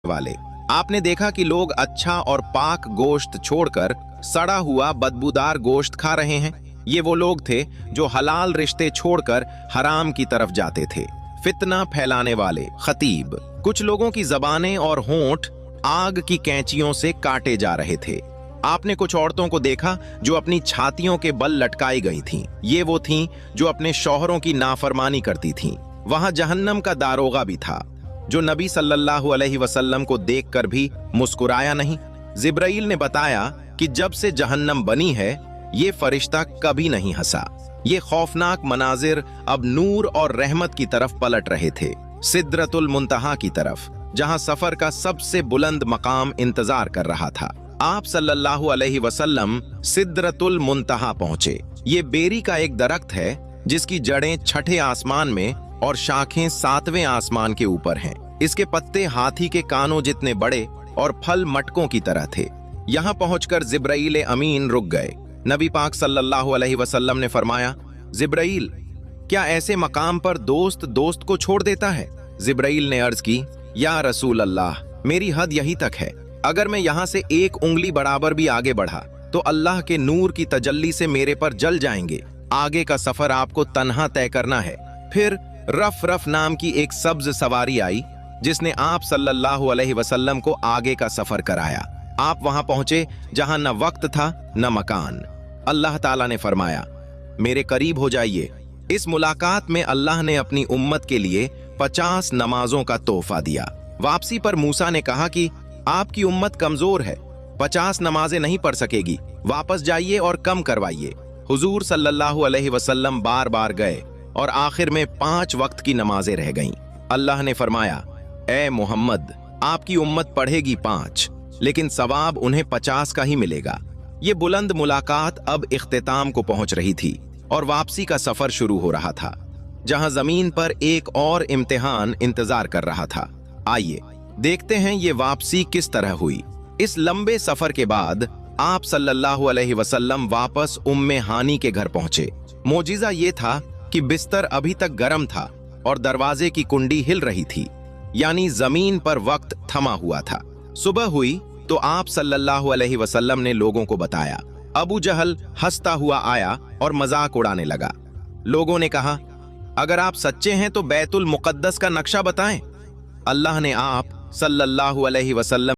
वाले। आपने देखा कि लोग अच्छा और पाक गोश्त छोड़कर सड़ा हुआ बदबूदार गोश्त खा रहे हैं। ये वो लोग थे जो हलाल रिश्ते छोड़कर हराम की तरफ जाते थे। फितना फैलाने वाले खतीब। कुछ लोगों की जबानें और होंठ आग की कैंचियों से काटे जा रहे थे। आपने कुछ औरतों को देखा जो अपनी छातियों के बल लटकाई गई थीं। ये वो थीं जो अपने शौहरों की नाफरमानी करती थीं। वहां जहन्नम का दारोगा भी था जो नबी सल्लल्लाहु अलैहि वसल्लम को देखकर भी मुस्कुराया नहीं। जिब्राइल ने बताया कि जब से जहन्नम बनी है ये फरिश्ता कभी नहीं हंसा। ये खौफनाक मनाजिर अब नूर और रहमत की तरफ पलट रहे थे, सिदरतुल मुंतहा की तरफ, जहां सफर का सबसे बुलंद मकाम इंतजार कर रहा था। आप सल्लल्लाहु अलैहि वसल्लम सिदरतुल मुंतहा पहुंचे। ये बेरी का एक दरख्त है जिसकी जड़ें छठे आसमान में और शाखें सातवें आसमान के ऊपर हैं। इसके पत्ते हाथी के कानों जितने बड़े और फल मटकों की तरह थे। यहाँ पहुंचकर जिब्राइल अमीन रुक गए। नबी पाक सल्लल्लाहु अलैहि वसल्लम ने फरमाया, जिब्राइल, क्या ऐसे मकाम पर दोस्त दोस्त को छोड़ देता है? जिब्राइल ने अर्ज की, या रसूल अल्लाह, मेरी हद यही तक है। अगर मैं यहाँ से एक उंगली बराबर भी आगे बढ़ा तो अल्लाह के नूर की तजल्ली से मेरे पर जल जाएंगे। आगे का सफर आपको तन्हा तय करना है। फिर रफ रफ नाम की एक सब्ज सवारी आई जिसने आप सल्लल्लाहु अलैहि वसल्लम को आगे का सफर कराया। आप वहां पहुंचे जहां न वक्त था न मकान। अल्लाह ताला ने फरमाया, मेरे करीब हो जाइए। इस मुलाकात में अल्लाह ने अपनी उम्मत के लिए 50 नमाजों का तोहफा दिया। वापसी पर मूसा ने कहा कि आपकी उम्मत कमजोर है, 50 नमाजें नहीं पढ़ सकेगी, वापस जाइए और कम करवाइए। हुजूर सल्लल्लाहु अलैहि वसल्लम बार बार गए और आखिर में 5 वक्त की नमाजें रह गईं। अल्लाह ने फरमाया, ए मोहम्मद, आपकी उम्मत पढ़ेगी 5, लेकिन सवाब उन्हें 50 का ही मिलेगा। ये बुलंद मुलाकात अब इख्तिताम को पहुंच रही थी और वापसी का सफर शुरू हो रहा था, जहां जमीन पर एक और इम्तिहान इंतजार कर रहा था। आइए देखते हैं ये वापसी किस तरह हुई। इस लंबे सफर के बाद आप सल्लल्लाहु अलैहि वसल्लम वापस उम्मे हानी के घर पहुंचे। मोजिजा ये था कि बिस्तर अभी तक गर्म था और दरवाजे की कुंडी हिल रही थी, यानी जमीन पर वक्त थमा हुआ था। सुबह हुई तो आप सल्लल्लाहु अलैहि वसल्लम ने लोगों को बताया। अबू जहल हंसता हुआ आया और मजाक उड़ाने लगा। लोगों ने कहा, अगर आप सच्चे हैं तो बैतुल मुकद्दस का नक्शा बताएं। अल्लाह ने आप सल्लल्लाहु अलैहि वसल्लम